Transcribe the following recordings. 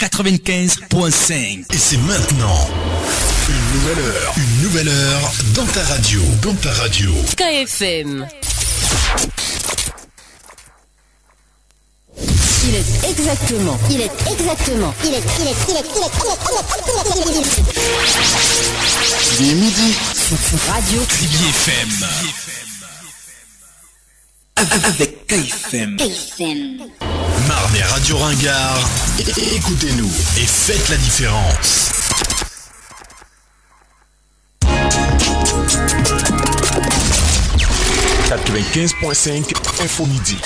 95.5. Et c'est maintenant une nouvelle heure dans ta radio. KFM. Il est exactement. Il est midi. Radio Tribi FM. Avec KFM. Marre des radios ringards. Écoutez-nous et faites la différence. « 95.5 Info Midi.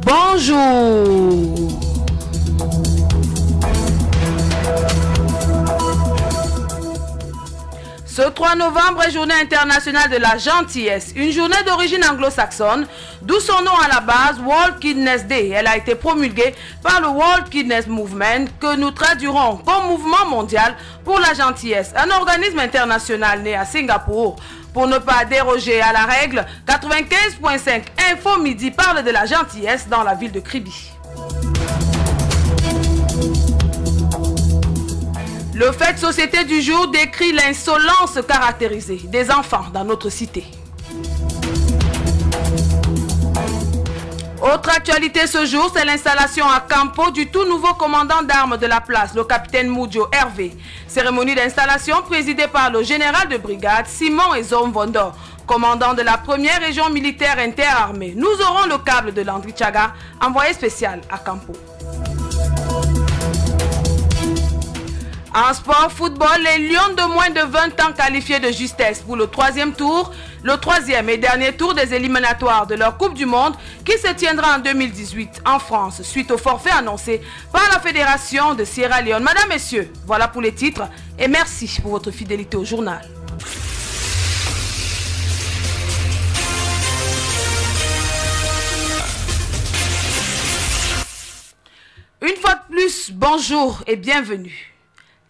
Bonjour. Ce 3 novembre est journée internationale de la gentillesse, une journée d'origine anglo-saxonne, d'où son nom à la base, World Kindness Day. Elle a été promulguée par le World Kindness Movement, que nous traduirons comme mouvement mondial pour la gentillesse, un organisme international né à Singapour. Pour ne pas déroger à la règle, 95.5 Info Midi parle de la gentillesse dans la ville de Kribi. Le fait de société du jour décrit l'insolence caractérisée des enfants dans notre cité. Autre actualité ce jour, c'est l'installation à Campo du tout nouveau commandant d'armes de la place, le capitaine Moudjo Hervé. Cérémonie d'installation présidée par le général de brigade Simon Ezom Vondo, commandant de la première région militaire interarmée. Nous aurons le câble de Landry Chaga, envoyé spécial à Campo. En sport, football, les Lions de moins de 20 ans qualifiés de justesse pour le troisième et dernier tour des éliminatoires de leur Coupe du Monde qui se tiendra en 2018 en France suite au forfait annoncé par la Fédération de Sierra Leone. Madame, Messieurs, voilà pour les titres et merci pour votre fidélité au journal. Une fois de plus, bonjour et bienvenue.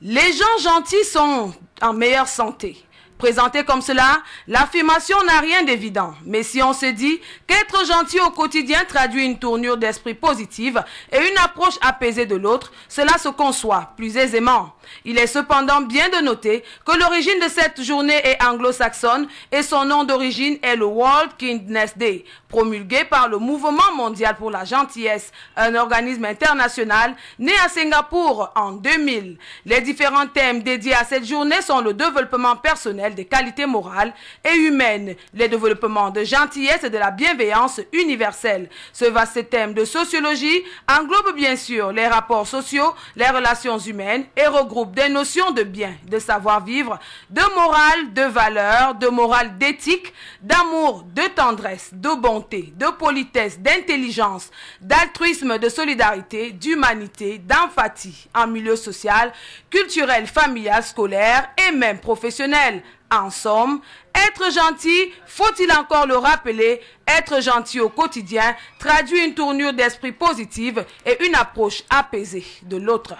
Les gens gentils sont en meilleure santé. Présenté comme cela, l'affirmation n'a rien d'évident. Mais si on se dit qu'être gentil au quotidien traduit une tournure d'esprit positive et une approche apaisée de l'autre, cela se conçoit plus aisément. Il est cependant bien de noter que l'origine de cette journée est anglo-saxonne et son nom d'origine est le World Kindness Day, promulgué par le Mouvement mondial pour la gentillesse, un organisme international né à Singapour en 2000. Les différents thèmes dédiés à cette journée sont le développement personnel des qualités morales et humaines, les développements de gentillesse et de la bienveillance universelle. Ce vaste thème de sociologie englobe bien sûr les rapports sociaux, les relations humaines et regroupe des notions de bien, de savoir-vivre, de morale, de valeur, de morale d'éthique, d'amour, de tendresse, de bonté, de politesse, d'intelligence, d'altruisme, de solidarité, d'humanité, d'empathie en milieu social, culturel, familial, scolaire et même professionnel. En somme, être gentil, faut-il encore le rappeler, être gentil au quotidien traduit une tournure d'esprit positive et une approche apaisée de l'autre.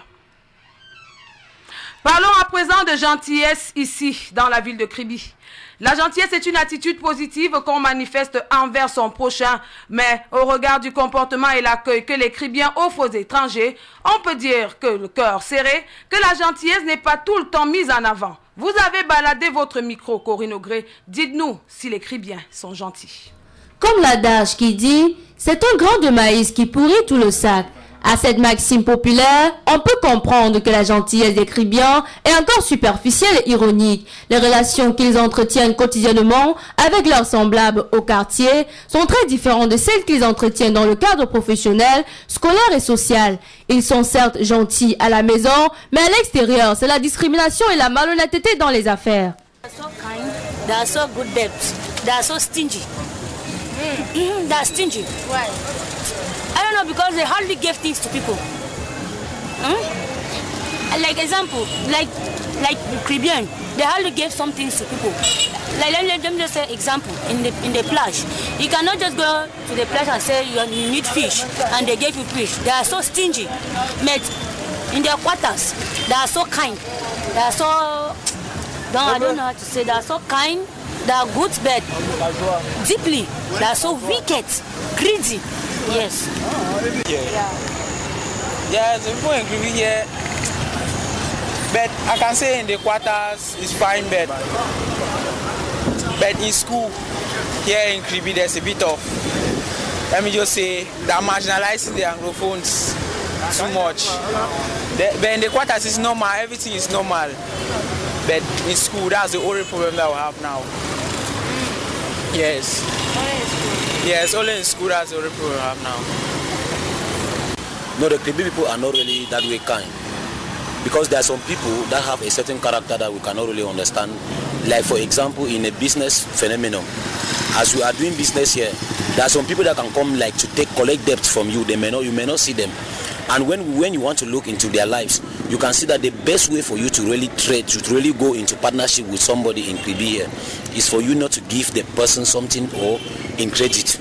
Parlons à présent de gentillesse ici, dans la ville de Kribi. La gentillesse est une attitude positive qu'on manifeste envers son prochain, mais au regard du comportement et l'accueil que les Kribiens offrent aux étrangers, on peut dire que le cœur serré, que la gentillesse n'est pas tout le temps mise en avant. Vous avez baladé votre micro, Corinne Augré. Dites-nous si les Kribiens sont gentils. Comme l'adage qui dit, c'est un grain de maïs qui pourrit tout le sac. À cette maxime populaire, on peut comprendre que la gentillesse des Kribiens est encore superficielle et ironique. Les relations qu'ils entretiennent quotidiennement avec leurs semblables au quartier sont très différentes de celles qu'ils entretiennent dans le cadre professionnel, scolaire et social. Ils sont certes gentils à la maison, mais à l'extérieur, c'est la discrimination et la malhonnêteté dans les affaires. They are so kind, they are so good debts, they are so stingy. They are stingy. Why? I don't know, because they hardly give things to people. Like example, like Caribbean, they hardly give some things to people. Like let me just say example in the plage. You cannot just go to the plage and say you need fish and they give you fish. They are so stingy. But in their quarters, they are so kind. They are so I don't know how to say. They are so kind. They are good, but deeply they are so wicked, greedy. Yes. Yeah, the people in Caribbean here. But I can say in the quarters it's fine, but in school here in Caribbean there's a bit of, let me just say, they're marginalizing the Anglophones too much. But in the quarters it's normal, everything is normal. But in school that's the only problem that we have now. Yes. Yes, only in school that's the only problem we have now. No, the Caribbean people are not really that way kind. Because there are some people that have a certain character that we cannot really understand. Like for example, in a business phenomenon, as we are doing business here, there are some people that can come like to collect debts from you. You may not see them. And when you want to look into their lives, you can see that the best way for you to really trade, to really go into partnership with somebody in Caribbean here, is for you not to give the person something or in credit.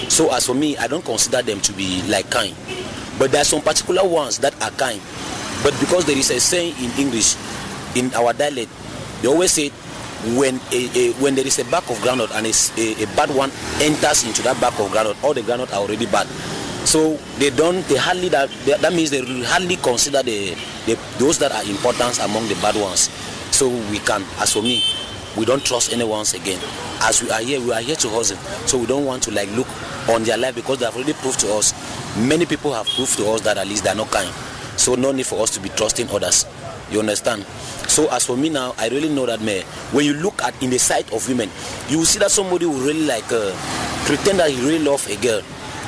So as for me, I don't consider them to be like kind. But there are some particular ones that are kind. But because there is a saying in English, in our dialect, they always say when there is a bag of groundnut and a bad one enters into that bag of groundnut, all the groundnut are already bad. So that means they hardly consider those that are important among the bad ones. So we can, as for me, we don't trust anyone again. As we are here to hustle. So we don't want to like look on their life because they have already proved to us. Many people have proved to us that at least they are not kind. So no need for us to be trusting others. You understand? So as for me now, I really know that when you look at in the sight of women, you will see that somebody will really like pretend that he really loves a girl,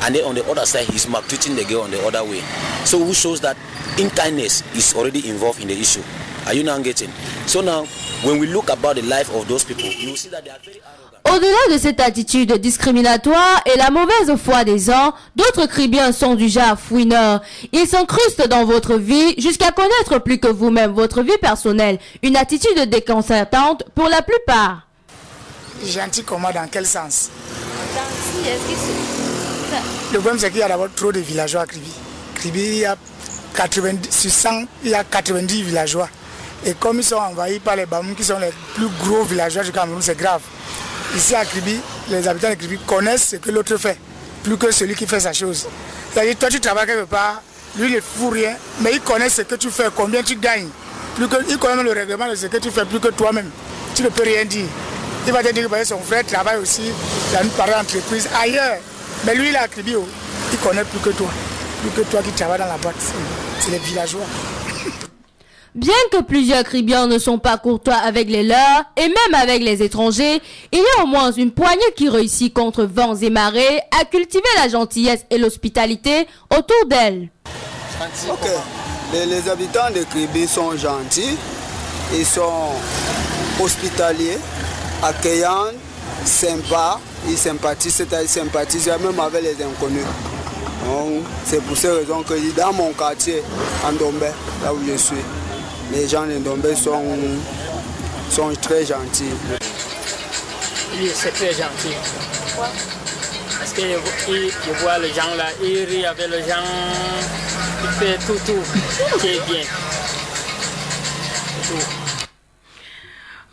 and then on the other side he's maltreating the girl on the other way. So who shows that unkindness is already involved in the issue? Are you now getting? So now, when we look about the life of those people, you will see that they are very arrogant. Au-delà de cette attitude discriminatoire et la mauvaise foi des uns, d'autres Caribéens sont du genre fouineurs. Ils s'incrustent dans votre vie jusqu'à connaître plus que vous-même votre vie personnelle. Une attitude déconcertante pour la plupart. Gentil comment, dans quel sens? Le problème c'est qu'il y a d'abord trop de villageois à Kribi. Kribi, il y a 90, sur 100, il y a 90 villageois. Et comme ils sont envahis par les Bamoun qui sont les plus gros villageois du Cameroun, c'est grave. Ici à Kribi, les habitants de Kribi connaissent ce que l'autre fait, plus que celui qui fait sa chose. C'est-à-dire, toi tu travailles quelque part, lui il ne fout rien, mais il connaît ce que tu fais, combien tu gagnes. Il connaît le règlement de ce que tu fais, plus que toi-même. Tu ne peux rien dire. Il va te dire que son frère travaille aussi dans une pareille entreprise ailleurs. Mais lui il est à Kribi, il connaît plus que toi qui travailles dans la boîte. C'est les villageois. Bien que plusieurs Caribéens ne sont pas courtois avec les leurs et même avec les étrangers, il y a au moins une poignée qui réussit contre vents et marées à cultiver la gentillesse et l'hospitalité autour d'elle. Ok, les habitants de Kribi sont gentils, ils sont hospitaliers, accueillants, sympas, ils sympathisent, c'est-à-dire sympathisent même avec les inconnus. C'est pour ces raisons que dans mon quartier, en Dombé, là où je suis, les gens de Dombé sont très gentils. Oui, c'est très gentil. Pourquoi? Parce que je vois les gens là, ils rient avec les gens, ils font tout qui est bien. Tout.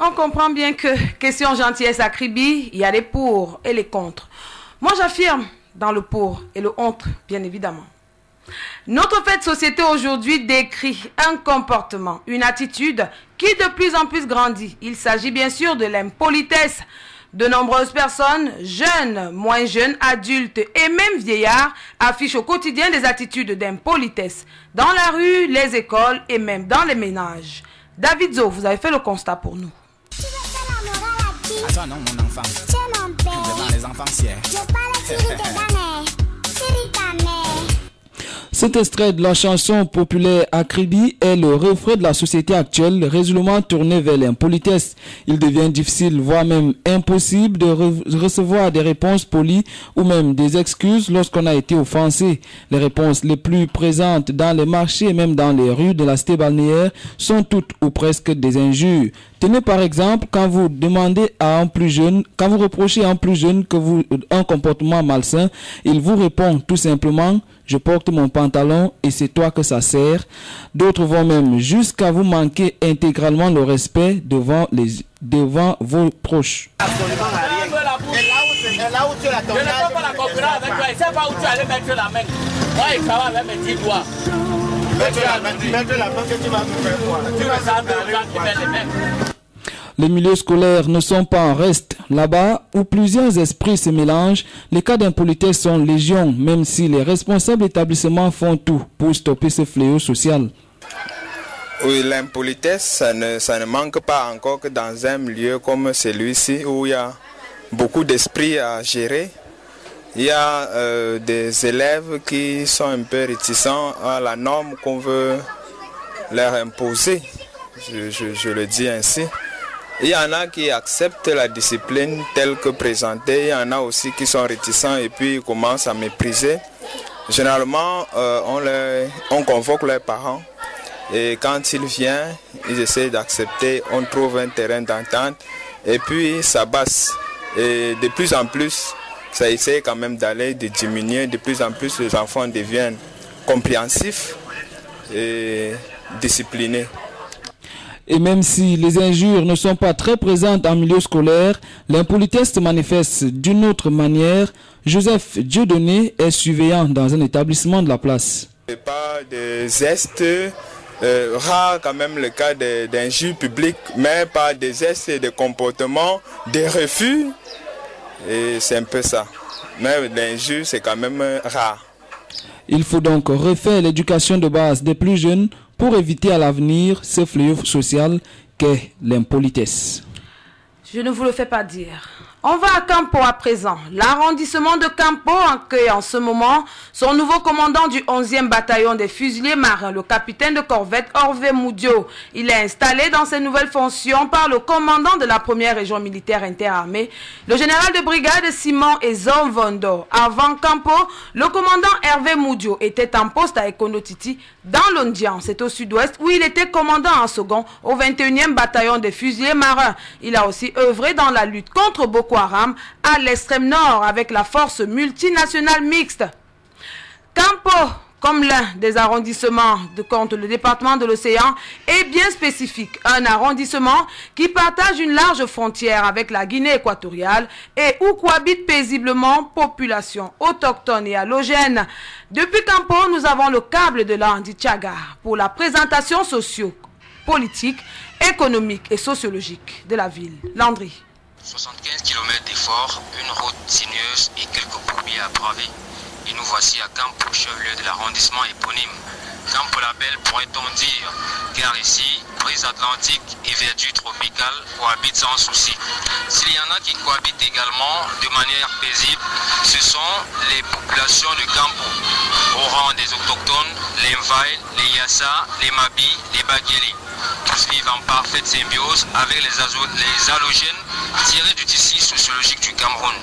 On comprend bien que, question gentillesse à Kribi, il y a les pour et les contre. Moi j'affirme dans le pour et le contre, bien évidemment. Notre fait de société aujourd'hui décrit un comportement, une attitude qui de plus en plus grandit. Il s'agit bien sûr de l'impolitesse. De nombreuses personnes, jeunes, moins jeunes, adultes et même vieillards, affichent au quotidien des attitudes d'impolitesse dans la rue, les écoles et même dans les ménages. David Zo, vous avez fait le constat pour nous. Attends, non, mon enfant. Devant les enfants, Ce Cet extrait de la chanson populaire Akribi est le reflet de la société actuelle, résolument tournée vers l'impolitesse. Il devient difficile, voire même impossible de recevoir des réponses polies ou même des excuses lorsqu'on a été offensé. Les réponses les plus présentes dans les marchés et même dans les rues de la cité balnéaire sont toutes ou presque des injures. Tenez par exemple, quand vous demandez à un plus jeune, quand vous reprochez à un plus jeune un comportement malsain, il vous répond tout simplement « Je porte mon pantalon et c'est toi que ça sert ». D'autres vont même jusqu'à vous manquer intégralement le respect devant vos proches. Absolument rien. Et là où tu as ton âge, je ne peux pas la concurrence avec toi. Je ne sais pas où tu allais mettre la main. Moi, il travaille avec mes 10 doigts. Mettre la main que tu vas me faire quoi? Tu ressembles aux gens qui mettent les mains. Les milieux scolaires ne sont pas en reste. Là-bas, où plusieurs esprits se mélangent, les cas d'impolitesse sont légion, même si les responsables d'établissements font tout pour stopper ce fléau social. Oui, l'impolitesse, ça ne manque pas encore que dans un milieu comme celui-ci, où il y a beaucoup d'esprits à gérer. Il y a des élèves qui sont un peu réticents à la norme qu'on veut leur imposer, je le dis ainsi. Il y en a qui acceptent la discipline telle que présentée, il y en a aussi qui sont réticents et puis commencent à mépriser. Généralement, on convoque leurs parents et quand ils viennent, ils essaient d'accepter, on trouve un terrain d'entente et puis ça passe. Et de plus en plus, ça essaie quand même d'aller, de diminuer, de plus en plus les enfants deviennent compréhensifs et disciplinés. Et même si les injures ne sont pas très présentes en milieu scolaire, l'impolitesse se manifeste d'une autre manière. Joseph Dieudonné est surveillant dans un établissement de la place. Ce n'est pas des gestes rares quand même le cas d'injures publiques, mais pas des gestes et des comportements, des refus. Et c'est un peu ça. Mais l'injure c'est quand même rare. Il faut donc refaire l'éducation de base des plus jeunes pour éviter à l'avenir ce fléau social qu'est l'impolitesse. Je ne vous le fais pas dire. On va à Campo à présent. L'arrondissement de Campo accueille en ce moment son nouveau commandant du 11e bataillon des fusiliers marins, le capitaine de corvette Hervé Moudio. Il est installé dans ses nouvelles fonctions par le commandant de la première région militaire interarmée, le général de brigade Simon Ezom Vondo. Avant Campo, le commandant Hervé Moudio était en poste à Ekonotiti dans l'Ondian. C'est au sud-ouest où il était commandant en second au 21e bataillon des fusiliers marins. Il a aussi œuvré dans la lutte contre Boko Haram à l'extrême nord avec la force multinationale mixte. Campo, comme l'un des arrondissements de contre le département de l'Océan, est bien spécifique. Un arrondissement qui partage une large frontière avec la Guinée équatoriale et où cohabitent paisiblement populations autochtones et allogènes. Depuis Campo, nous avons le câble de Landry Tchaga pour la présentation socio-politique, économique et sociologique de la ville. Landry. 75 km d'efforts, une route sinueuse et quelques bourbiers à braver. Et nous voici à Campo, chef-lieu de l'arrondissement éponyme. Campo la Belle pourrait-on dire, car ici, brise atlantique et verdure tropicale cohabitent sans souci. S'il y en a qui cohabitent également de manière paisible, ce sont les populations de Campo, au rang des autochtones, les Mvaï, les Yassa, les Mabi, les Bagueli. Tous vivent en parfaite symbiose avec les allogènes tirés du tissu sociologique du Cameroun.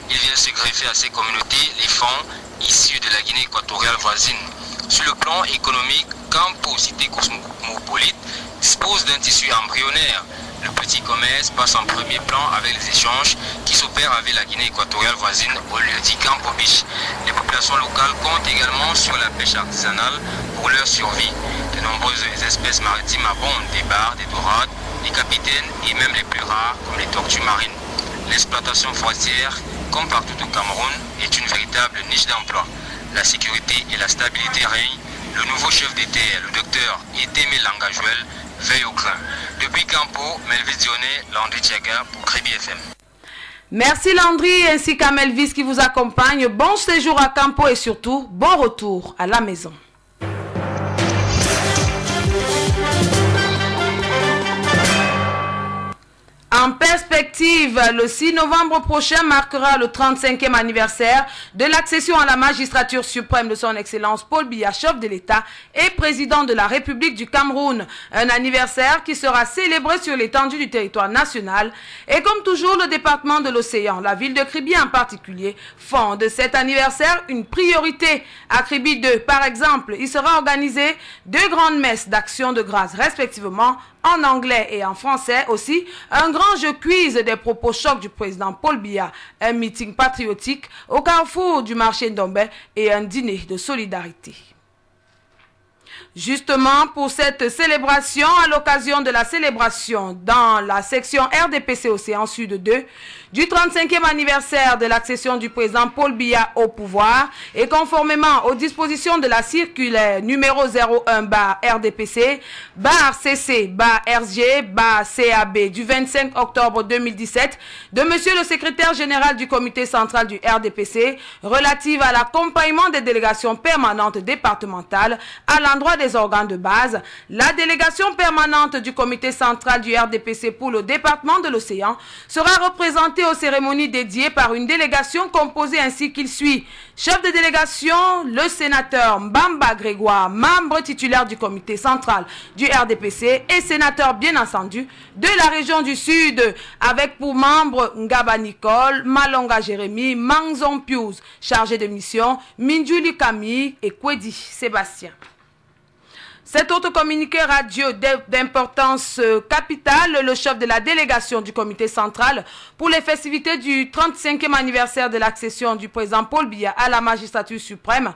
Il vient se greffer à ces communautés les fonds issus de la Guinée équatoriale voisine. Sur le plan économique, Campo, cité cosmopolite, dispose d'un tissu embryonnaire. Le petit commerce passe en premier plan avec les échanges qui s'opèrent avec la Guinée équatoriale voisine au lieu dit Campo Beach. Les populations locales comptent également sur la pêche artisanale pour leur survie. De nombreuses espèces maritimes abondent, des bars, des dorades, des capitaines et même les plus rares comme les tortues marines. L'exploitation forestière, comme partout au Cameroun, est une véritable niche d'emploi. La sécurité et la stabilité règnent. Le nouveau chef d'État, le docteur Etémé Langajuel, veille au grain. Depuis Campo, Melvis Dionné, Landry Tchaga pour Crébi FM. Merci Landry ainsi qu'à Melvis qui vous accompagne. Bon séjour à Campo et surtout, bon retour à la maison. En perspective, le 6 novembre prochain marquera le 35e anniversaire de l'accession à la magistrature suprême de son Excellence Paul Biya, chef de l'État et président de la République du Cameroun. Un anniversaire qui sera célébré sur l'étendue du territoire national. Et comme toujours, le département de l'Océan, la ville de Kribi en particulier, font de cet anniversaire une priorité. À Kribi 2, par exemple, il sera organisé 2 grandes messes d'action de grâce, respectivement, en anglais et en français aussi, un grand jeu quiz des propos chocs du président Paul Biya, un meeting patriotique au carrefour du marché Ndombe et un dîner de solidarité. Justement, pour cette célébration, à l'occasion de la célébration dans la section RDPC Océan Sud 2, du 35e anniversaire de l'accession du président Paul Biya au pouvoir et conformément aux dispositions de la circulaire numéro 01/RDPC/CC/RG/CAB du 25 octobre 2017 de monsieur le secrétaire général du comité central du RDPC relative à l'accompagnement des délégations permanentes départementales à l'endroit des organes de base, la délégation permanente du comité central du RDPC pour le département de l'Océan sera représentée aux cérémonies dédiées par une délégation composée ainsi qu'il suit. Chef de délégation, le sénateur Mbamba Grégoire, membre titulaire du comité central du RDPC et sénateur bien entendu de la région du Sud, avec pour membres Ngaba Nicole, Malonga Jérémy, Mangzon Pius, chargé de mission, Minjuli Camille et Kwedi Sébastien. Cet autre communiqué radio d'importance capitale, le chef de la délégation du comité central pour les festivités du 35e anniversaire de l'accession du président Paul Biya à la magistrature suprême,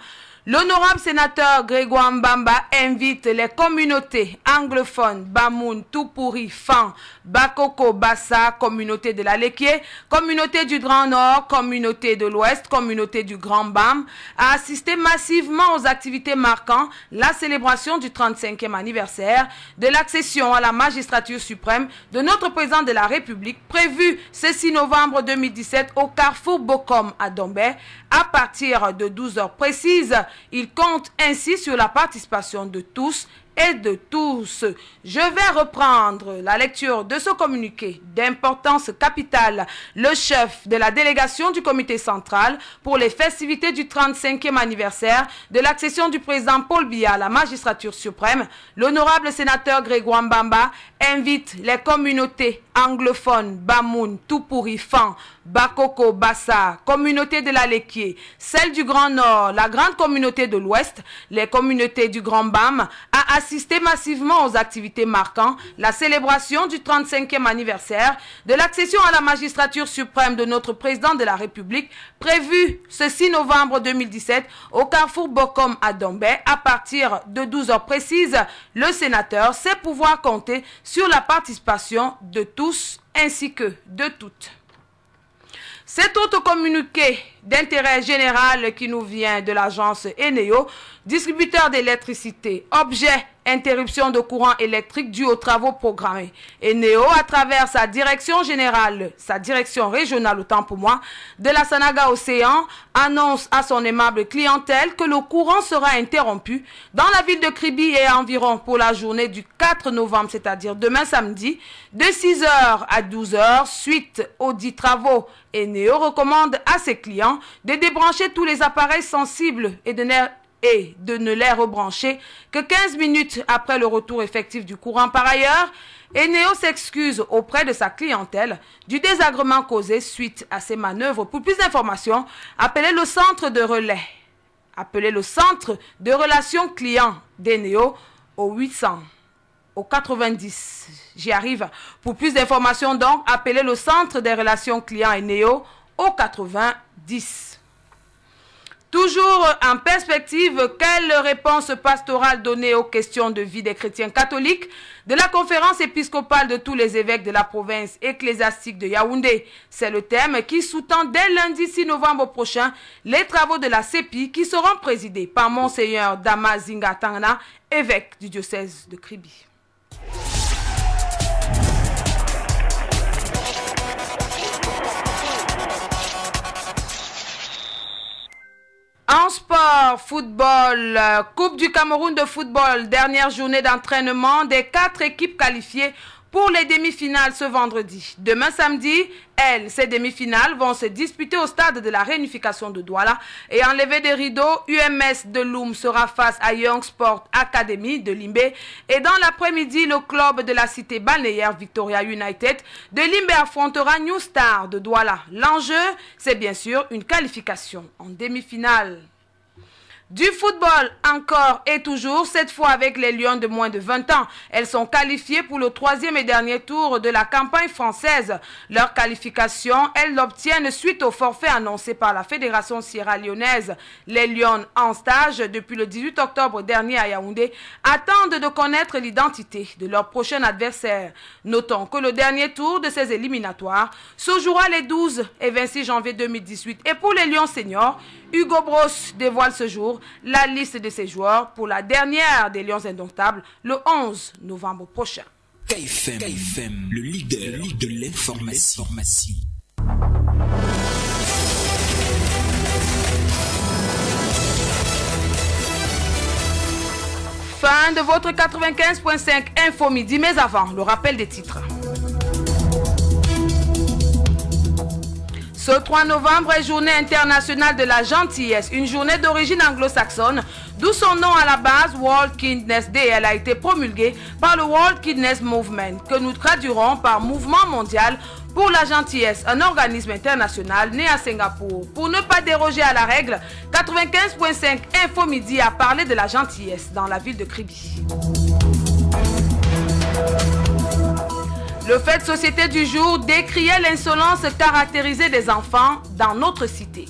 l'honorable sénateur Grégoire Mbamba invite les communautés anglophones Bamoun, Tupuri, Fan, Bakoko, Bassa, communauté de la Lekié, communauté du Grand Nord, communauté de l'Ouest, communauté du Grand Bam, à assister massivement aux activités marquant la célébration du 35e anniversaire de l'accession à la magistrature suprême de notre président de la République, prévu ce 6 novembre 2017 au carrefour Bokom à Dombé, à partir de 12 heures précises. Il compte ainsi sur la participation de tous et de tous. Je vais reprendre la lecture de ce communiqué d'importance capitale. Le chef de la délégation du comité central pour les festivités du 35e anniversaire de l'accession du président Paul Biya à la magistrature suprême, l'honorable sénateur Grégoire Mbamba invite les communautés anglophones Bamoun, Tupuri, Fan, Bakoko, Bassa, communauté de la Lekié, celle du Grand Nord, la grande communauté de l'Ouest, les communautés du Grand Bam, à assister massivement aux activités marquant la célébration du 35e anniversaire de l'accession à la magistrature suprême de notre président de la République, prévu ce 6 novembre 2017 au carrefour Bokom à Dombé, à partir de 12 heures précises. Le sénateur sait pouvoir compter sur la participation de tous ainsi que de toutes. Cet autre communiqué d'intérêt général qui nous vient de l'agence Eneo, distributeur d'électricité, objet interruption de courant électrique due aux travaux programmés. Eneo, à travers sa direction générale, sa direction régionale, autant pour moi, de la Sanaga Océan, annonce à son aimable clientèle que le courant sera interrompu dans la ville de Kribi et environ pour la journée du 4 novembre, c'est-à-dire demain samedi, de 6 h à 12 h, suite aux 10 travaux. Eneo recommande à ses clients de débrancher tous les appareils sensibles et de ne les rebrancher que 15 minutes après le retour effectif du courant. Par ailleurs, Eneo s'excuse auprès de sa clientèle du désagrément causé suite à ces manœuvres. Pour plus d'informations, appelez le centre de relais. Appelez le centre de relations clients d'Eneo au 800, au 90. J'y arrive. Pour plus d'informations, donc, appelez le centre des relations clients Eneo au 90. Toujours en perspective, quelle réponse pastorale donner aux questions de vie des chrétiens catholiques de la conférence épiscopale de tous les évêques de la province ecclésiastique de Yaoundé? C'est le thème qui sous-tend dès lundi 6 novembre prochain les travaux de la CEPI qui seront présidés par Monseigneur Dama Zinga Tangana, évêque du diocèse de Kribi. En sport, football, Coupe du Cameroun de football, dernière journée d'entraînement des 4 équipes qualifiées pour les demi-finales ce vendredi. Demain samedi, ces demi-finales vont se disputer au stade de la réunification de Douala. Et enlevé des rideaux, UMS de Loum sera face à Young Sport Academy de Limbé. Et dans l'après-midi, le club de la cité balnéaire Victoria United de Limbé affrontera New Star de Douala. L'enjeu, c'est bien sûr une qualification en demi-finale. Du football encore et toujours, cette fois avec les Lions de moins de 20 ans. Elles sont qualifiées pour le 3e et dernier tour de la campagne française. Leur qualification, elles l'obtiennent suite au forfait annoncé par la Fédération sierra-léonaise. Les Lions en stage depuis le 18 octobre dernier à Yaoundé attendent de connaître l'identité de leur prochain adversaire. Notons que le dernier tour de ces éliminatoires se jouera les 12 et 26 janvier 2018. Et pour les Lions seniors, Hugo Bros dévoile ce jour la liste de ses joueurs pour la dernière des Lions indomptables le 11 novembre prochain. KFM, le leader de l'information. Fin de votre 95.5 Info Midi, mais avant, le rappel des titres. Ce 3 novembre est journée internationale de la gentillesse, une journée d'origine anglo-saxonne, d'où son nom à la base, World Kindness Day. Elle a été promulguée par le World Kindness Movement, que nous traduirons par Mouvement mondial pour la gentillesse, un organisme international né à Singapour. Pour ne pas déroger à la règle, 95.5 Info Midi a parlé de la gentillesse dans la ville de Kribi. Le fait de société du jour décriait l'insolence caractérisée des enfants dans notre cité.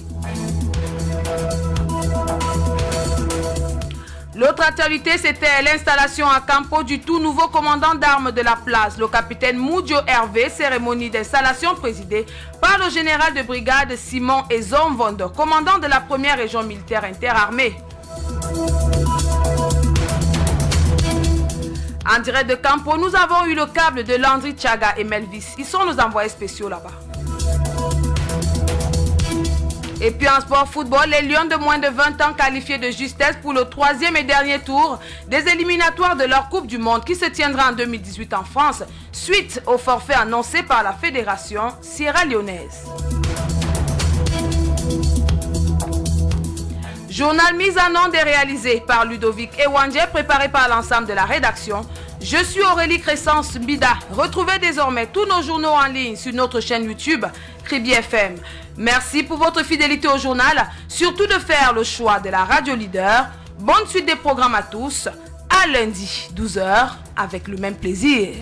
L'autre actualité, c'était l'installation à Campo du tout nouveau commandant d'armes de la place, le capitaine Moudio Hervé, cérémonie d'installation présidée par le général de brigade Simon Ezomvondo, commandant de la première région militaire interarmée. En direct de Campo, nous avons eu le câble de Landry Tchaga et Melvis. Ils sont nos envoyés spéciaux là-bas. Et puis en sport football, les Lions de moins de 20 ans qualifiés de justesse pour le 3e et dernier tour des éliminatoires de leur Coupe du Monde qui se tiendra en 2018 en France, suite au forfait annoncé par la Fédération sierra-léonaise. Journal mis en onde et réalisé par Ludovic Ewandje, préparé par l'ensemble de la rédaction. Je suis Aurélie Crescence Mbida. Retrouvez désormais tous nos journaux en ligne sur notre chaîne YouTube, Kribi FM. Merci pour votre fidélité au journal, surtout de faire le choix de la radio leader. Bonne suite des programmes à tous. À lundi, 12h, avec le même plaisir.